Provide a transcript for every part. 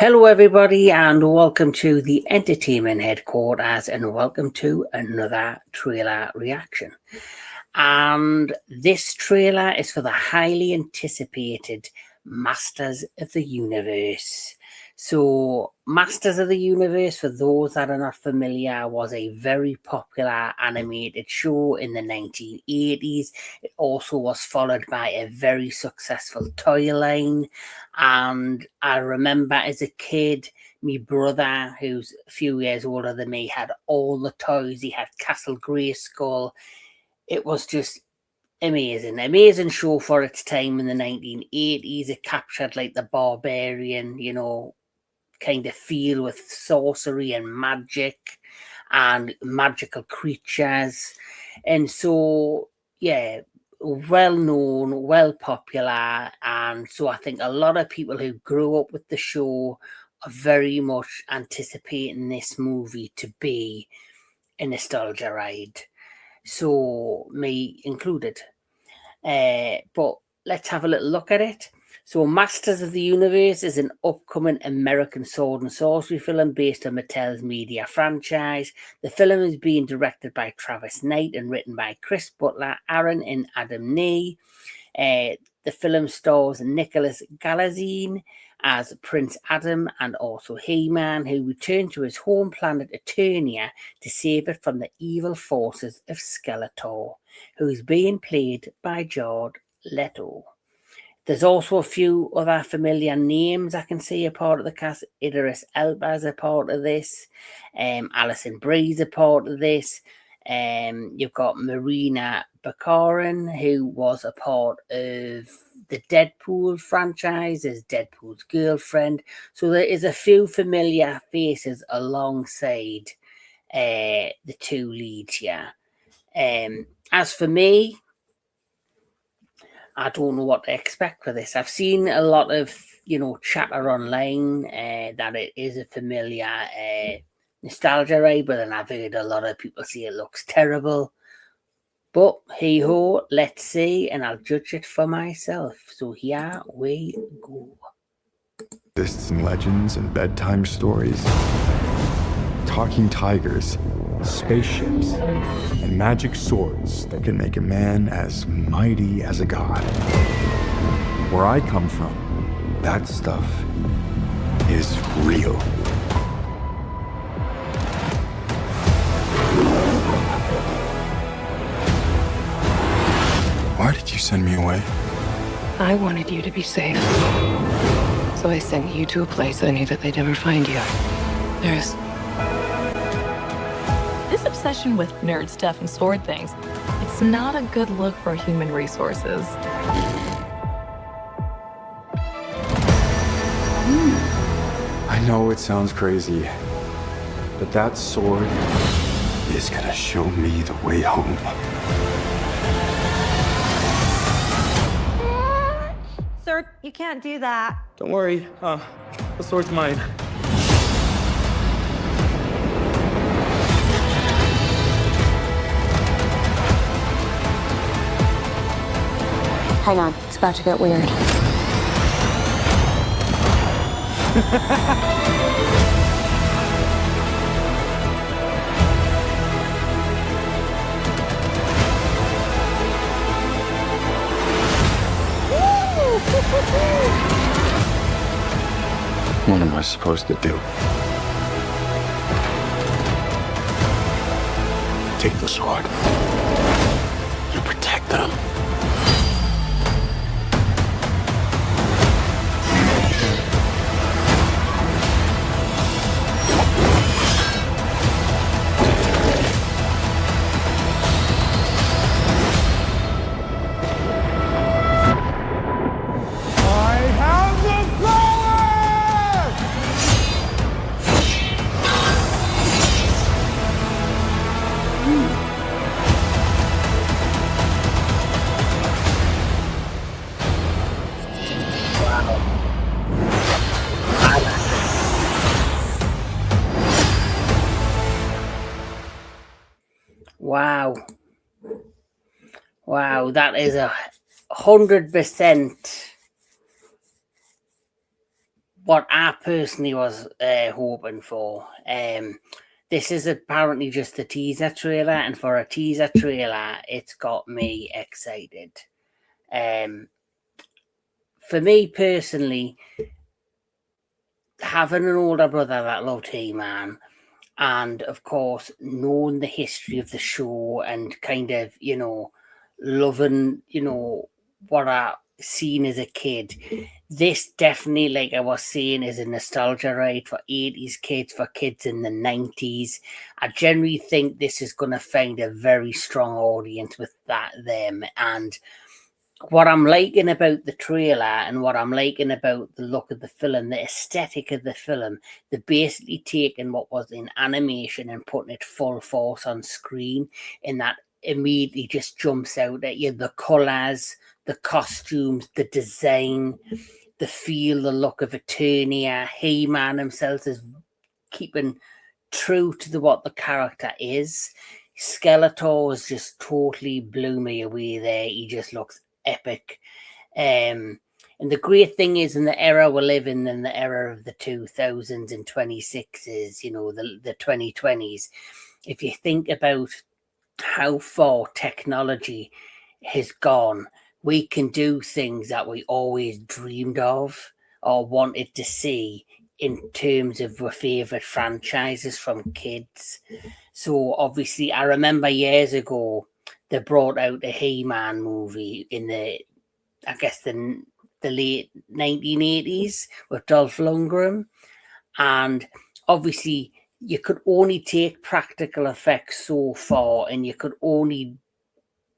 Hello, everybody, and welcome to the entertainment headquarters, and welcome to another trailer reaction. And this trailer is for the highly anticipated Masters of the Universe. So, Masters of the Universe, for those that are not familiar, was a very popular animated show in the 1980s. It also was followed by a very successful toy line. And I remember as a kid, my brother, who's a few years older than me, had all the toys. He had Castle Grayskull. It was just amazing show for its time in the 1980s. It captured like the barbarian, kind of feel with sorcery and magic and magical creatures. And so, yeah, well known, well popular. And so I think a lot of people who grew up with the show are very much anticipating this movie to be a nostalgia ride. So, me included. But let's have a little look at it. So, Masters of the Universe is an upcoming American sword and sorcery film based on Mattel's media franchise. The film is being directed by Travis Knight and written by Chris Butler, Aaron and Adam Nee. The film stars Nicholas Galazine as Prince Adam and also He-Man, who returned to his home planet Eternia to save it from the evil forces of Skeletor, who is being played by Jared Leto. There's also a few other familiar names I can see a part of the cast. Idris Elba is a part of this. Alison Brie is a part of this. You've got Marina Baccarin, who was a part of the Deadpool franchise as Deadpool's girlfriend. So there is a few familiar faces alongside the two leads here. As for me, I don't know what to expect for this. I've seen a lot of, chatter online that it is a familiar nostalgia ride, but then I've heard a lot of people say it looks terrible. But hey ho, let's see, and I'll judge it for myself. So here we go. Exists in legends and bedtime stories, talking tigers, spaceships, and magic swords that can make a man as mighty as a god. Where I come from, that stuff is real. Why did you send me away? I wanted you to be safe. So I sent you to a place I knew that they'd never find you. There's... This obsession with nerd stuff and sword things, it's not a good look for human resources. I know it sounds crazy, but that sword is gonna show me the way home. Sir, you can't do that. Don't worry, the sword's mine. Hang on, it's about to get weird. What am I supposed to do? Take the sword. You protect them. Wow, that is 100% what I personally was hoping for. This is apparently just a teaser trailer, and for a teaser trailer, it's got me excited. For me personally, having an older brother that loved He-Man, and of course knowing the history of the show and kind of, you know, loving, you know, what I seen as a kid, this definitely, like I was saying, is a nostalgia ride for 80s kids, for kids in the 90s. I generally think this is going to find a very strong audience with them. And what I'm liking about the trailer and what I'm liking about the look of the film, the aesthetic of the film, they're basically taking what was in animation and putting it full force on screen, and that immediately just jumps out at you. The colours, the costumes, the design, the feel, the look of Eternia. He-Man himself is keeping true to what the character is. Skeletor has just totally blew me away there. He just looks epic. And the great thing is, in the era we live in the era of the 2000s and 26s, you know, the 2020s, if you think about how far technology has gone, we can do things that we always dreamed of or wanted to see in terms of our favourite franchises from kids. So obviously, I remember years ago, they brought out a He-Man movie in the late 1980s with Dolph Lundgren. And obviously, you could only take practical effects so far, and you could only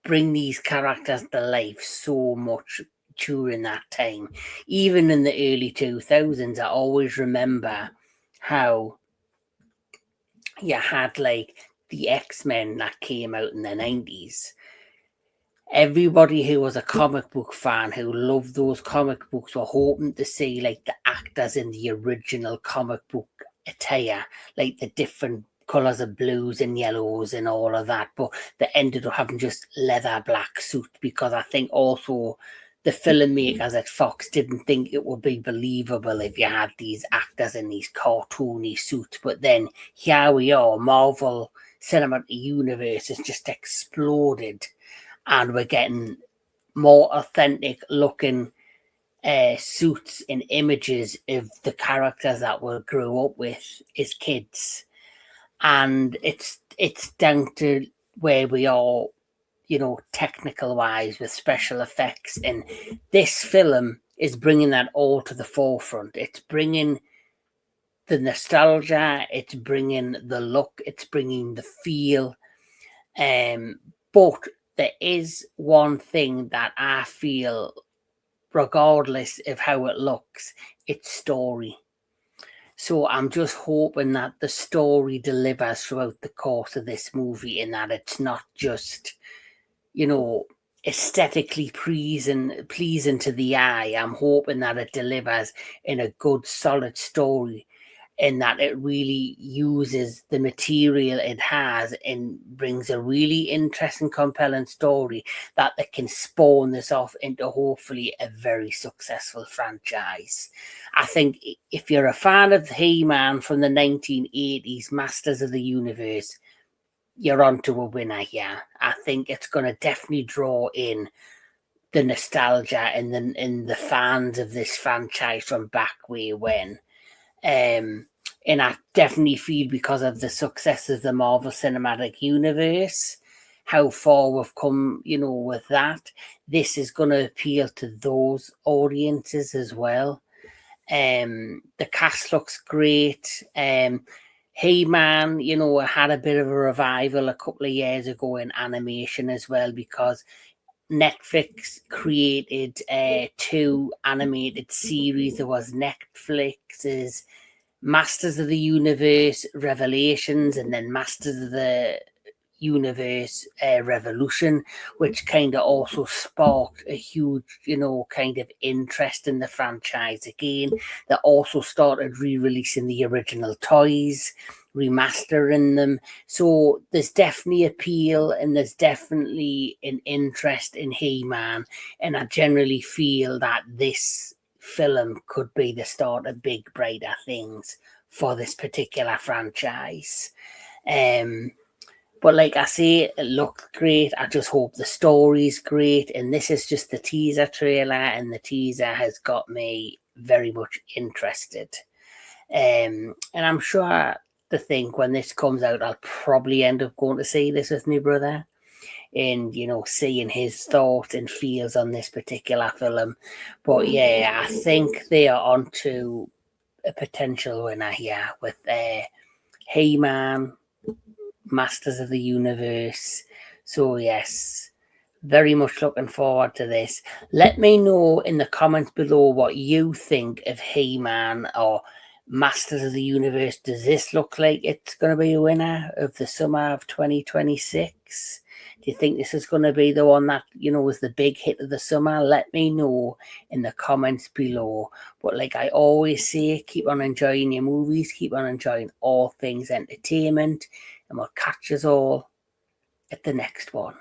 bring these characters to life so much during that time. Even in the early 2000s, I always remember how you had like the X-Men that came out in the 90s. Everybody who was a comic book fan who loved those comic books were hoping to see like the actors in the original comic book attire, like the different colours of blues and yellows and all of that, but they ended up having just leather black suit, because I think also the filmmakers at Fox didn't think it would be believable if you had these actors in these cartoony suits. But then here we are, Marvel Cinematic Universe has just exploded, and we're getting more authentic looking suits and images of the characters that we grew up with as kids. And it's down to where we are, you know, technical wise with special effects, and this film is bringing that all to the forefront. It's bringing the nostalgia, it's bringing the look, it's bringing the feel, but there is one thing that I feel, regardless of how it looks, it's story. So I'm just hoping that the story delivers throughout the course of this movie, and that it's not just, you know, aesthetically pleasing to the eye. I'm hoping that it delivers in a good, solid story, and that it really uses the material it has and brings a really interesting, compelling story that they can spawn this off into hopefully a very successful franchise. I think if you're a fan of He-Man from the 1980s, Masters of the Universe, you're onto a winner here. I think it's going to definitely draw in the nostalgia and the fans of this franchise from back way when. And I definitely feel, because of the success of the Marvel Cinematic Universe, how far we've come, you know, with that, this is going to appeal to those audiences as well. The cast looks great. He-Man, you know, had a bit of a revival a couple of years ago in animation as well, because Netflix created 2 animated series. There was Netflix's Masters of the Universe Revelations, and then Masters of the Universe Revolution, which kind of also sparked a huge, you know, kind of interest in the franchise again. They also started re-releasing the original toys, remastering them. So there's definitely appeal, and there's definitely an interest in He-Man, and I generally feel that this film could be the start of big, brighter things for this particular franchise. But like I say, it looked great. I just hope the story's great. And this is just the teaser trailer, and the teaser has got me very much interested. And I'm sure to think when this comes out, I'll probably end up going to see this with my brother and, you know, seeing his thoughts and feels on this particular film. But yeah, I think they are on to a potential winner here with He-Man, Masters of the Universe. So yes, very much looking forward to this. Let me know in the comments below what you think of He-Man or Masters of the Universe. Does this look like it's going to be a winner of the summer of 2026? Do you think this is going to be the one that, you know, was the big hit of the summer? Let me know in the comments below. But like I always say, keep on enjoying your movies, keep on enjoying all things entertainment, and we'll catch us all at the next one.